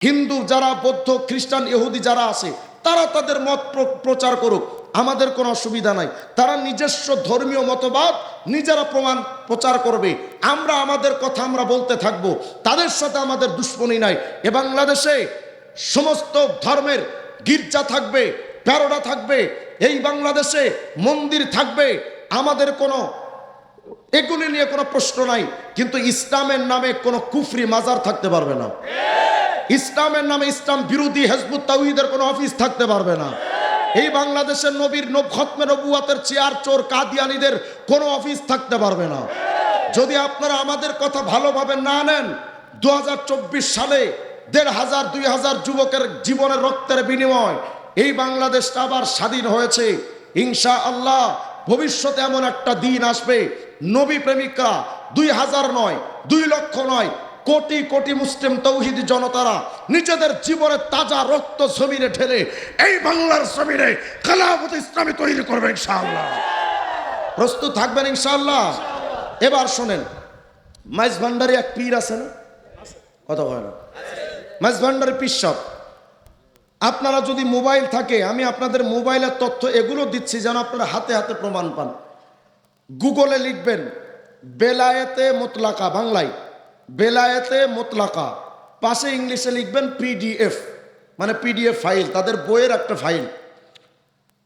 হিন্দু যারা, বৌদ্ধ, খ্রিস্টান, ইহুদি যারা আছে, তারা তাদের মত প্রচার করুক, আমাদের কোনো অসুবিধা নাই। তারা নিজস্ব ধর্মীয় মতবাদ নিজেরা প্রচার করবে, আমরা আমাদের কথা আমরা বলতে থাকব, তাদের সাথে আমাদের দুশ্মনী নাই। এ বাংলাদেশে সমস্ত ধর্মের গির্জা থাকবে, প্যারোডা থাকবে, এই বাংলাদেশে মন্দির থাকবে, আমাদের কোনো এগুলি নিয়ে কোনো প্রশ্ন নাই। কিন্তু ইসলামের নামে কোনো কুফরি মাজার থাকতে পারবে না। ইসলামের নামে ইসলাম বিরোধী হিজবুত তাওহীদের কোনো অফিস থাকতে পারবে না। এই বাংলাদেশের নবীর খতমে নবুয়তের চেয়ার চোর কাদিয়ানীদের কোনো অফিস থাকতে পারবে না। যদি আপনারা আমাদের কথা ভালোভাবে না নেন, 2024 সালে 1500 2000 যুবকের জীবনের রক্তের বিনিময় এই বাংলাদেশটা আবার স্বাধীন হয়েছে। ইনশাআল্লাহ ভবিষ্যতে এমন একটা দিন আসবে, নবী প্রেমিকরা 2000 নয়, 2 লক্ষ নয়, কোটি কোটি মুসলিম তৌহিদি জনতারা নিজেদের জীবনের তাজা রক্ত জমিনে ঢেলে এই বাংলার জমিনে খেলাফত ইসলামী তৈরি করবে ইনশাআল্লাহ। প্রস্তুত থাকবেন ইনশাআল্লাহ। এবার শোনেন, মাইজ ভান্ডারি এক পীর আছে না, কথা হয় না, মাইজ ভান্ডারি পীর সাহেব। আপনারা যদি মোবাইল থাকে, আমি আপনাদের মোবাইলের তথ্য এগুলো দিচ্ছি যেন আপনারা হাতে হাতে প্রমাণ পান। গুগলে লিখবেন বেলায়েতে মুতলাকা, বাংলায় বেলায়েতে মুতলাকা, পাশে ইংলিশে লিখবেন পিডিএফ, মানে পিডিএফ ফাইল, তাদের বইয়ের একটা ফাইল।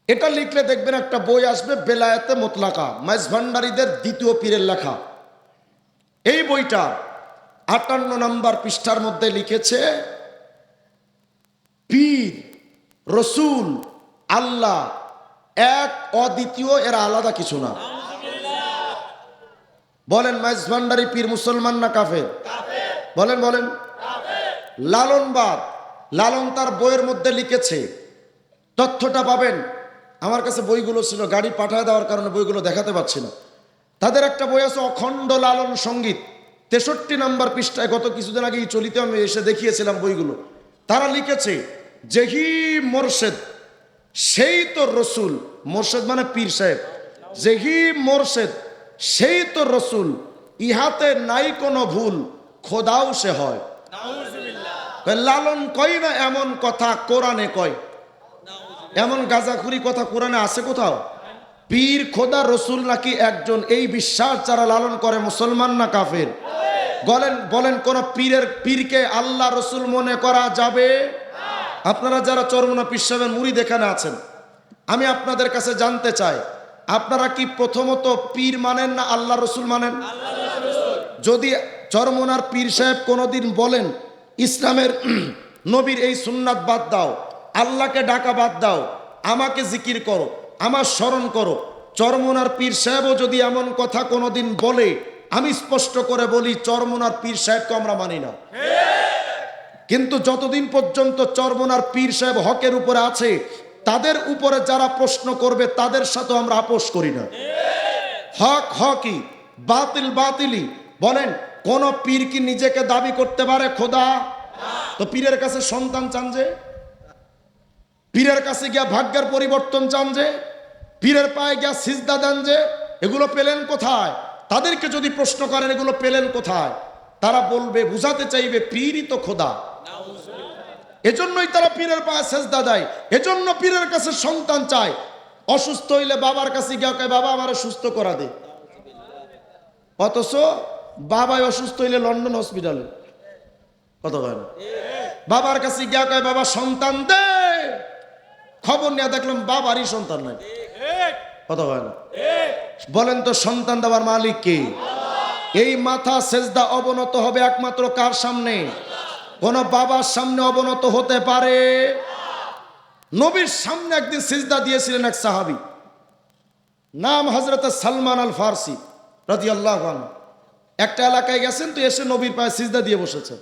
এটা লিখলে দেখবেন একটা বই আসবে বেলায়েতে মুতলাকা, মাইজ ভান্ডারীদের দ্বিতীয় পীরের লেখা। এই বইটা 58 নম্বর পৃষ্ঠার মধ্যে লিখেছে, পীর, রসুল, আল্লাহ এক, অদ্বিতীয়, এরা আলাদা কিছু না। বলেন মাইজ ভান্ডারী পীর মুসলমান না কাফের? বলেন বলেন। লালনবাদ, লালন তার বইয়ের মধ্যে লিখেছে, তথ্যটা পাবেন। আমার কাছে বইগুলো ছিল, গাড়ি পাঠায় দেওয়ার কারণে বইগুলো দেখাতে পাচ্ছি না। তাদের একটা বই আছে অখণ্ড লালন সঙ্গীত, 63 নম্বর পৃষ্ঠায়, গত কিছুদিন আগেই চলিতে আমি এসে দেখিয়েছিলাম বইগুলো। তারা লিখেছে, যেহি মোরশেদ সেই তো রসুল, মোরশেদ মানে পীর সাহেব, যেহি মোরশেদ সেই তো রসুল, ইহাতে নাই কোনো ভুল, খোদাও সে হয়। লালন কয় না এমন কথা, কোরআনে কয়। এমন গাজাখুরি কথা কোরআনে আছে কোথাও? পীর খোদা রসুল নাকি একজন, এই বিশ্বাস যারা লালন করে মুসলমান না কাফের? বলেন বলেন, কোন পীরকে আল্লাহ রসুল মনে করা যাবে? আপনারা যারা চরমনা পীর সাহেবের মুরিদ এখানে আছেন, আমি আপনাদের কাছে জানতে চাই, আপনারা কি প্রথমত পীর মানেন না আল্লাহ রসুল মানেন? যদি চরমনার পীর সাহেব কোনোদিন বলেন ইসলামের নবীর এই সুন্নাত বাদ দাও, আল্লাহকে ডাকা বাদ দাও, আমাকে জিকির করো, আমার স্মরণ করো, চরমনার পীর সাহেবও যদি এমন কথা কোনোদিন বলে, আমি স্পষ্ট করে বলি চরমনার পীর সাহেবকে আমরা মানি না। কিন্তু যতদিন পর্যন্ত চরমনার পীর সাহেব হকের উপরে আছে, তাদের উপরে যারা প্রশ্ন করবে তাদের সাথে আমরা আপোষ করি না। হক হকই, বাতিল বাতিলি। বলেন, কোন পীর কি নিজেকে দাবি করতে পারে খোদা? তো পীরের কাছে সন্তান চান যে, পীরের কাছে গিয়া ভাগ্যের পরিবর্তন চান যে, পীরের পায়ে গিয়া সিজদা দেন যে, এগুলো পেলেন কোথায়? তাদেরকে যদি প্রশ্ন করেন এগুলো পেলেন কোথায়, তারা বলবে, বুঝাতে চাইবে পীরই তো খোদা। এজন্যই তারা পীরের পায়ে সেজদা দেয়, এজন্য পীরের কাছে সন্তান চায়। অসুস্থ হইলে বাবার কাছে গিয়া কয়, বাবা আমার সুস্থ করা দে। অথচ বাবাই অসুস্থ হইলে লন্ডন হসপিটালে, কথা কয় না। বাবার কাছে গিয়া কয়, বাবা সন্তান দে। খবর নিয়ে দেখলাম বাবারই সন্তান নাই, কথা কয় না। বলেন তো সন্তান দেওয়ার মালিক কে? এই মাথা সেজদা অবনত হবে একমাত্র কার সামনে? কোন বাবার সামনে অবনত হতে পারে? নবীর সামনে একদিন সিজদা দিয়েছিলেন এক সাহাবী, নাম হযরত সালমান আল ফারসি রাদিয়াল্লাহু আনহু। একটা এলাকায় গেছেন, তো এসে নবীর পায়ে সিজদা দিয়ে বসেছেন।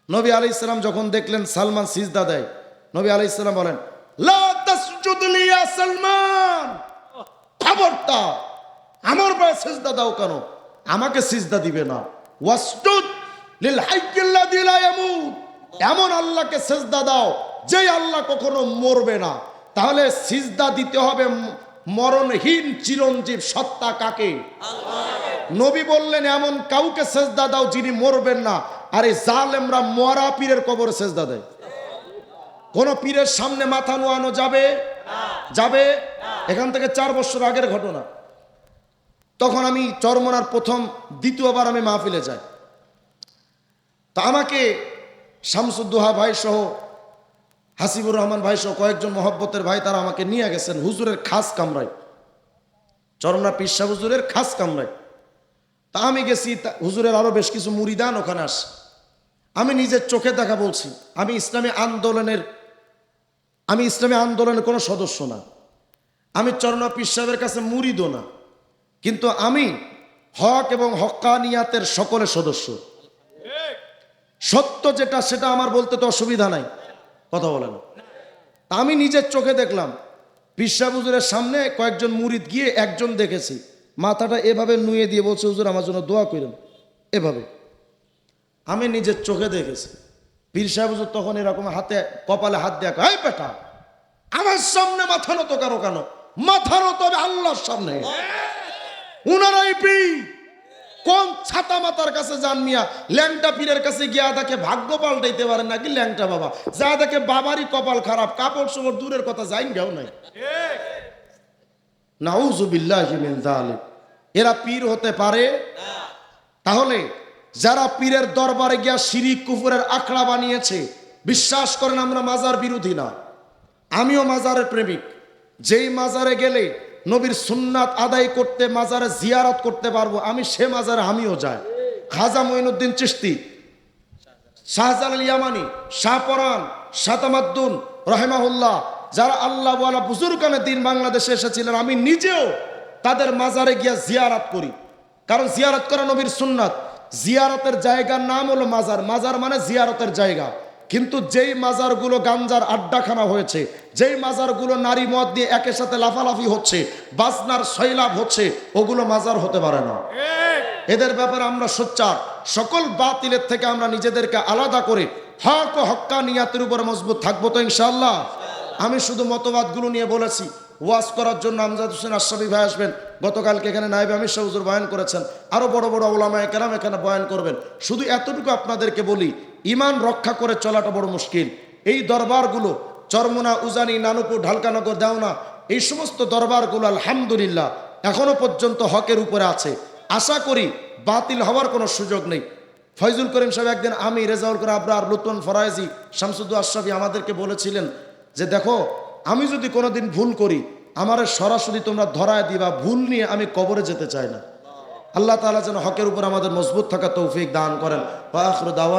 নবী আলাইহিস সালাম যখন দেখলেন সালমান সিজদা দেয়, নবী আলাইহিস সালাম বলেন, লা তাসজুদ লি ইয়া সালমান, খবরদার আমার পায়ে সিজদা দাও কেন? আমাকে সিজদা দিবে না। ওয়াসজুদ লিল হাইয়্যিল্লাযী লা ইয়ামুত, এমন আল্লাহকে সিজদা দাও যেই আল্লাহ কখনো মরবে না। তাহলে সিজদা দিতে হবে মরণহীন চিরঞ্জীব সত্তা কাকে? আল্লাহকে। নবী বললেন, এমন কাউকে সিজদা দাও যিনি মরবেন না। আর এই জালেমরা মরা পীরের কবরে সেজদা দেয়। কোন পীরের সামনে মাথা নোয়ানো যাবে? যাবে? এখান থেকে 4 বছর আগের ঘটনা। তখন আমি চরমনার দ্বিতীয়বার আমি মাহফিলে যাই। তা আমাকে শামসুদ্দোহা ভাই সহ, হাসিবুর রহমান ভাই সহ কয়েকজন মহব্বতের ভাই তারা আমাকে নিয়ে গেছেন হুজুরের খাস কামরায়, চরমনা পীর সাহেব হুজুরের খাস কামরায়। তা আমি গেছি, হুজুরের আরো বেশ কিছু মুরিদান ওখানে আসে। আমি নিজের চোখে দেখা বলছি, আমি ইসলামী আন্দোলনের কোনো সদস্য না, আমি চরমনা পীর সাহেবের কাছে মুরিদও না, কিন্তু আমি হক এবং হক্কানিয়াতের সকলের সদস্য। সত্য যেটা সেটা আমার বলতে তো অসুবিধা নাই, কথা বলে না। আমি নিজের চোখে দেখলাম পীর সাহেব হুজুরের সামনে কয়েকজন মুরিদ গিয়ে একজন দেখেছি মাথাটা এভাবে নুয়ে দিয়ে বলছে, হুজুর আমার জন্য দোয়া করেন, এভাবে। আমি নিজের চোখে দেখেছি। পীর সাহেব হুজুর তখন এরকম হাতে কপালে হাত দেয়া, এই বেটা আমার সামনে মাথা নত কারো কেন? মাথা নত হবে আল্লাহর সামনে। উনারাই পীর। কোন ছাতা মাতার কাছে যান মিয়া? ল্যাংটা পীরের কাছে গিয়া তাকে ভাগ্য পাল্টাইতে পারেন নাকি ল্যাংটা বাবা? যা দেখে বাবারই কপাল খারাপ, কাপড় চোপড় দূরের কথা, যাইন গেও নাই। নাউযুবিল্লাহি মিন যালিক। এরা পীর হতে পারে? তাহলে যারা পীরের দরবারে গিয়া শিরিক কুফরের আখড়া বানিয়েছে, বিশ্বাস করেন আমরা মাজার বিরোধী না, আমিও মাজারের প্রেমিক। যেই মাজারে গেলে নবীর সুন্নাত আদায় করতে, মাজারে জিয়ারত করতে পারবো, আমি সে মাজারে আমিও যাই। খাজা মঈনুদ্দিন চিশতি, শাহজালাল ইয়ামানি, শাহপরান, শাতামাদ্দুন রহিমাহুল্লাহ, যারা আল্লাহ ওয়ালা বুজুর্গানে দিন বাংলাদেশে এসেছিলেন, আমি নিজেও তাদের মাজারে গিয়া জিয়ারত করি। কারণ জিয়ারত করা নবীর সুন্নাত। জিয়ারতের জায়গার নাম হলো মাজার, মাজার মানে জিয়ারতের জায়গা। কিন্তু যেই মাজারগুলো গাঞ্জার আড্ডাখানা হয়েছে, যেই মাজারগুলো নারী মদ দিয়ে একের সাথে লাফালাফি হচ্ছে, বাজনার সয়লাভ হচ্ছে, ওগুলো মাজার হতে পারে না। এদের ব্যাপারে আমরা সোচ্চার। সকল বাতিলের থেকে আমরা নিজেদেরকে আলাদা করে হক ও হক্কানিয়াতের উপর মজবুত থাকবো তো ইনশাআল্লাহ। আমি শুধু মতবাদগুলো নিয়ে বলেছি। ওয়াজ করার জন্য আমজাদ হোসেন আশরাফি ভাই আসবেন, গতকালকে এখানে নায়েবে আমির শাহ হুজুর বয়ান করেছেন, আরো বড় বড় উলামায়ে কেরাম এখানে বয়ান করবেন। শুধু এতটুকু আপনাদেরকে বলি, ইমান রক্ষা করে চলাটা বড় মুশকিল। এই দরবারগুলো চরমোনা, উজানি, নানুপুর, ঢালকানগর, দেওনা, এই সমস্ত দরবারগুলো আলহামদুলিল্লাহ এখনো পর্যন্ত হকের উপরে আছে। আশা করি বাতিল হওয়ার কোনো সুযোগ নেই। ফয়জুল করিম সাহেব একদিন, আমি রেজাউল করিম আবরার, লুৎফুন ফরায়েজি, শামসুদ্দোহা আশরাফি আমাদেরকে বলেছিলেন যে দেখো, আমি যদি কোনোদিন ভুল করি আমারে সরাসরি তোমরা ধরায় দিবা, ভুল নিয়ে আমি কবরে যেতে চাই না। আল্লাহ তাআলা যেন হকের উপর আমাদের মজবুত থাকা তৌফিক দান করেন। ওয়া আখিরু দাওয়ানা।